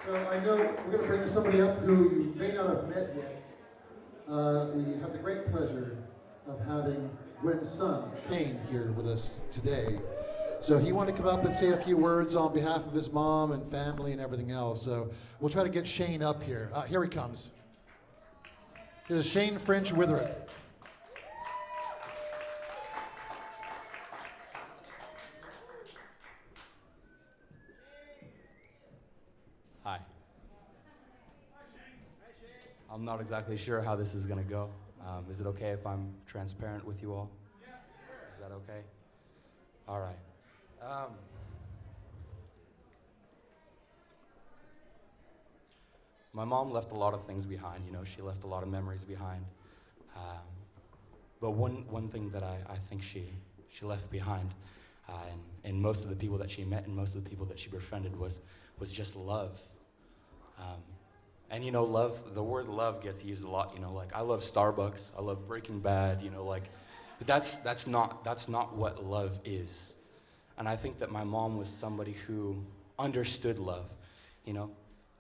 So I know we're going to bring somebody up who you may not have met yet. We have the great pleasure of having Gwen's son, Shane, here with us today. So he wanted to come up and say a few words on behalf of his mom and family and everything else. So we'll try to get Shane up here. Here he comes. This is Shane Ffrench-Witherup. Hi. I'm not exactly sure how this is going to go. Is it okay if I'm transparent with you all? Is that okay? All right. My mom left a lot of things behind. You know, she left a lot of memories behind. But one thing that I think she left behind, and most of the people that she met and most of the people that she befriended was just love. And you know, love, the word love gets used a lot, you know, like I love Starbucks, I love Breaking Bad, you know, like, but that's not what love is. And I think that my mom was somebody who understood love, you know.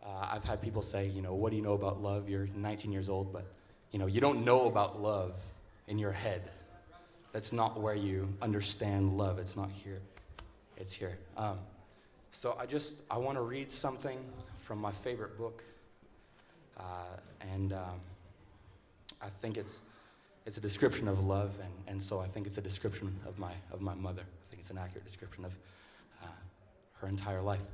I've had people say, you know, what do you know about love? You're 19 years old, but, you know, you don't know about love in your head. That's not where you understand love. It's not here. It's here. So I want to read something from my favorite book. I think it's a description of love, and so I think it's a description of my mother. I think it's an accurate description of her entire life.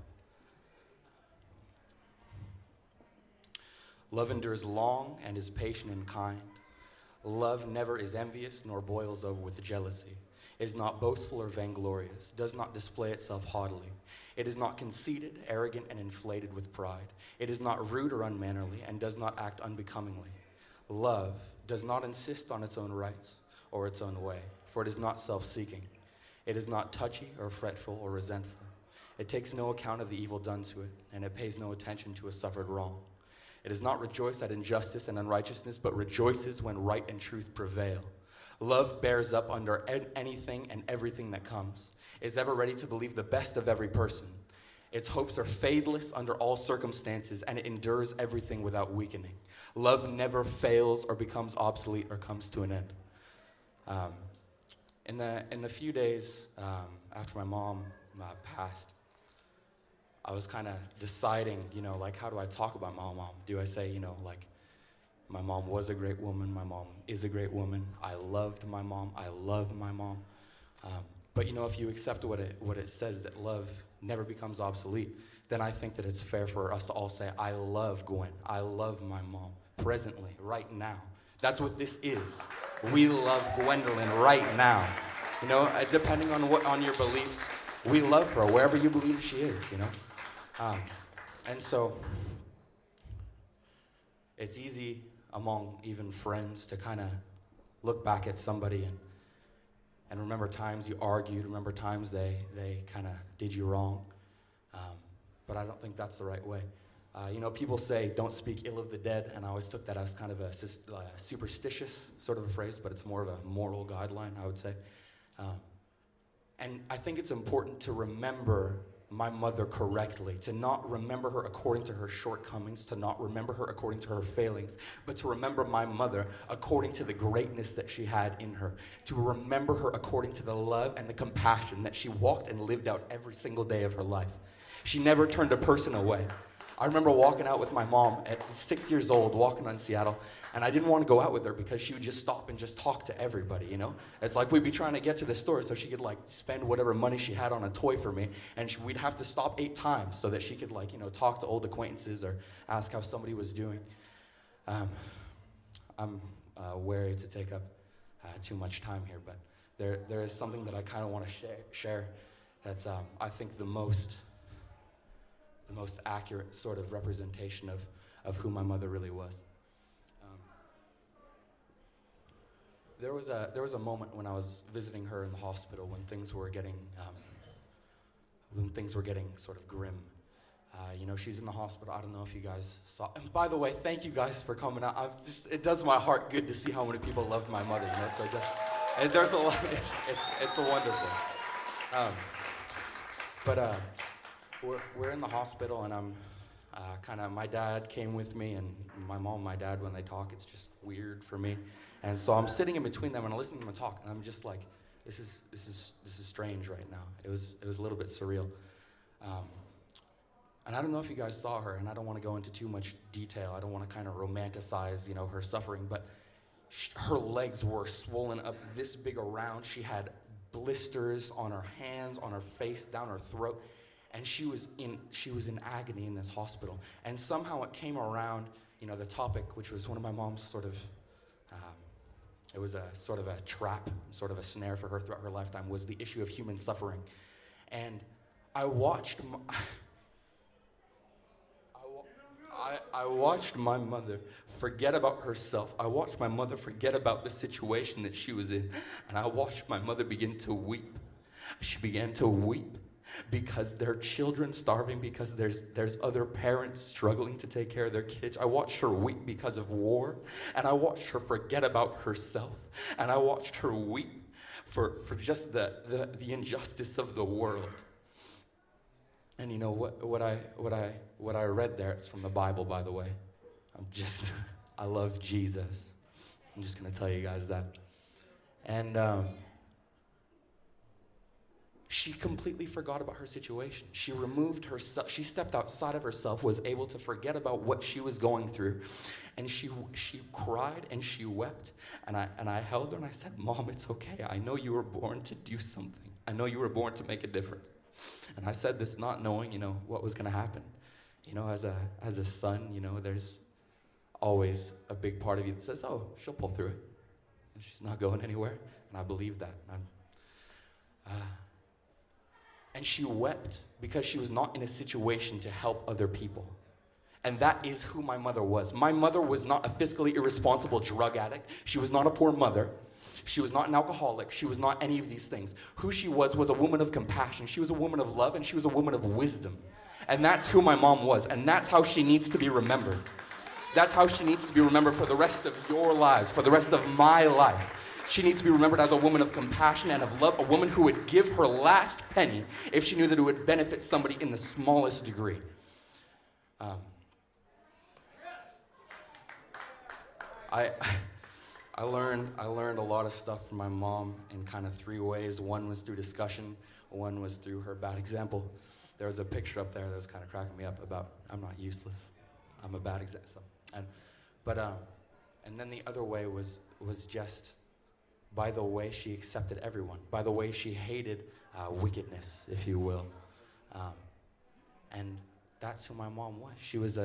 Love endures long and is patient and kind. Love never is envious nor boils over with jealousy. It is not boastful or vainglorious, does not display itself haughtily. It is not conceited, arrogant, and inflated with pride. It is not rude or unmannerly, and does not act unbecomingly. Love does not insist on its own rights or its own way, for it is not self-seeking. It is not touchy or fretful or resentful. It takes no account of the evil done to it, and it pays no attention to a suffered wrong. It does not rejoice at injustice and unrighteousness, but rejoices when right and truth prevail. Love bears up under anything and everything that comes. It is ever ready to believe the best of every person. Its hopes are fadeless under all circumstances, and it endures everything without weakening. Love never fails or becomes obsolete or comes to an end. In the few days after my mom passed, I was kind of deciding, you know, like, how do I talk about my mom? Do I say, you know, like, my mom was a great woman, my mom is a great woman, I loved my mom, I love my mom. But, you know, if you accept what it says, that love never becomes obsolete, then I think that it's fair for us to all say, I love Gwen, I love my mom, presently, right now. That's what this is. We love Gwendolyn right now. You know, depending on your beliefs, we love her wherever you believe she is, you know. And so it's easy among even friends to kind of look back at somebody and remember times you argued, remember times they kind of did you wrong. But I don't think that's the right way. You know, people say, don't speak ill of the dead, and I always took that as kind of a superstitious sort of a phrase, but it's more of a moral guideline, I would say. And I think it's important to remember my mother correctly, to not remember her according to her shortcomings, to not remember her according to her failings, but to remember my mother according to the greatness that she had in her, to remember her according to the love and the compassion that she walked and lived out every single day of her life. She never turned a person away. I remember walking out with my mom at 6 years old, walking on Seattle, and I didn't want to go out with her because she would just stop and just talk to everybody, you know? It's like we'd be trying to get to the store so she could, like, spend whatever money she had on a toy for me, and we'd have to stop 8 times so that she could, like, you know, talk to old acquaintances or ask how somebody was doing. I'm wary to take up too much time here, but there is something that I kind of want to share that's, I think, the most accurate sort of representation of who my mother really was. There was a moment when I was visiting her in the hospital when things were getting sort of grim. You know, she's in the hospital. I don't know if you guys saw. And by the way, thank you guys for coming out. It does my heart good to see how many people loved my mother. You know, so and there's a lot. It's wonderful. But we're in the hospital, and I'm My dad came with me, and my mom and my dad, when they talk, it's just weird for me. And so I'm sitting in between them and I listen to them talk, and I'm just like, this is strange right now. It was a little bit surreal. And I don't know if you guys saw her, and I don't want to go into too much detail. I don't want to kind of romanticize, her suffering, but her legs were swollen up this big around. She had blisters on her hands, on her face, down her throat, and she was in agony in this hospital. And somehow it came around, the topic, which was one of my mom's sort of, it was a sort of a trap, sort of a snare for her throughout her lifetime, was the issue of human suffering. And I watched I watched my mother forget about herself. I watched my mother forget about the situation that she was in. And I watched my mother begin to weep. She began to weep because there are children starving, because there's other parents struggling to take care of their kids. I watched her weep because of war, and I watched her forget about herself, and I watched her weep for just the injustice of the world. And what I read there, it's from the Bible, by the way. I love Jesus. I'm just gonna tell you guys that. And she completely forgot about her situation. She removed herself. She stepped outside of herself, was able to forget about what she was going through. And she cried and she wept. And I held her and I said, "Mom, it's okay. I know you were born to do something. I know you were born to make a difference." And I said this not knowing, what was going to happen. As a son, there's always a big part of you that says, "Oh, she'll pull through it. And she's not going anywhere." And I believe that. And she wept because she was not in a situation to help other people. And that is who my mother was. My mother was not a fiscally irresponsible drug addict. She was not a poor mother. She was not an alcoholic. She was not any of these things. Who she was a woman of compassion. She was a woman of love, and she was a woman of wisdom. And that's who my mom was, and that's how she needs to be remembered. That's how she needs to be remembered for the rest of your lives, for the rest of my life. She needs to be remembered as a woman of compassion and of love, a woman who would give her last penny if she knew that it would benefit somebody in the smallest degree. I learned a lot of stuff from my mom in kind of three ways. One was through discussion. One was through her bad example. There was a picture up there that was kind of cracking me up about I'm not useless. I'm a bad example. And then the other way was just by the way she accepted everyone, by the way she hated wickedness, if you will. And that's who my mom was. She was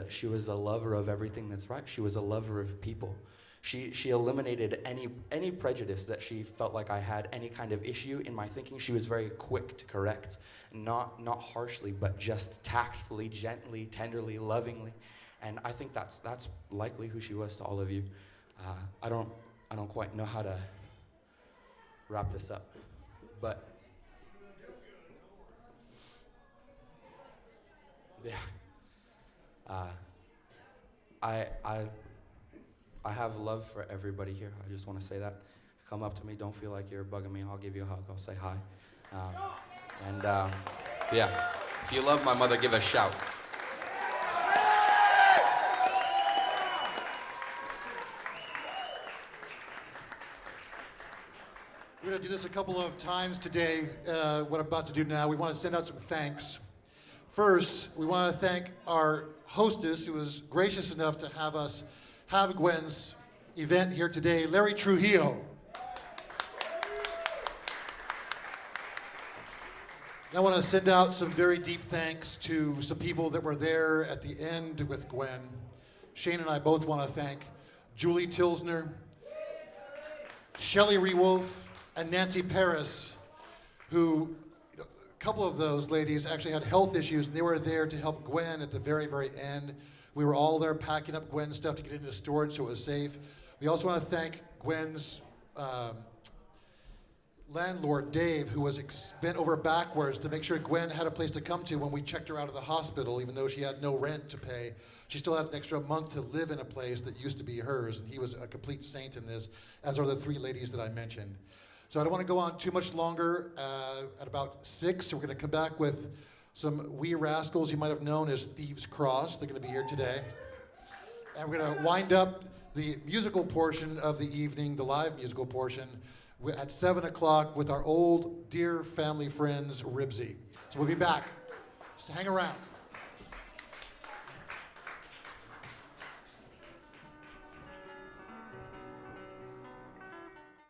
a lover of everything that's right. She was a lover of people. She eliminated any prejudice that she felt like I had any kind of issue in my thinking. She was very quick to correct, not harshly, but just tactfully, gently, tenderly, lovingly. And I think that's likely who she was to all of you. I don't quite know how to wrap this up, but yeah, I have love for everybody here. I just want to say that. Come up to me. Don't feel like you're bugging me. I'll give you a hug. I'll say hi. Yeah, if you love my mother, give a shout. We're going to do this a couple of times today. What I'm about to do now, we want to send out some thanks. First, we want to thank our hostess who was gracious enough to have us have Gwen's event here today, Larry Trujillo. I want to send out some very deep thanks to some people that were there at the end with Gwen. Shane and I both want to thank Julie Tilsner, Shelley Rewolf, and Nancy Paris, who, a couple of those ladies actually had health issues, and they were there to help Gwen at the very, very end. We were all there packing up Gwen's stuff to get into storage so it was safe. We also want to thank Gwen's landlord, Dave, who was bent over backwards to make sure Gwen had a place to come to when we checked her out of the hospital, even though she had no rent to pay. She still had an extra month to live in a place that used to be hers, and he was a complete saint in this, as are the three ladies that I mentioned. So I don't want to go on too much longer. At about 6, we're going to come back with some wee rascals you might have known as Thieves Cross. They're going to be here today. And we're going to wind up the musical portion of the evening, the live musical portion, at 7 o'clock with our old dear family friends, Ribsy. So we'll be back. Just hang around.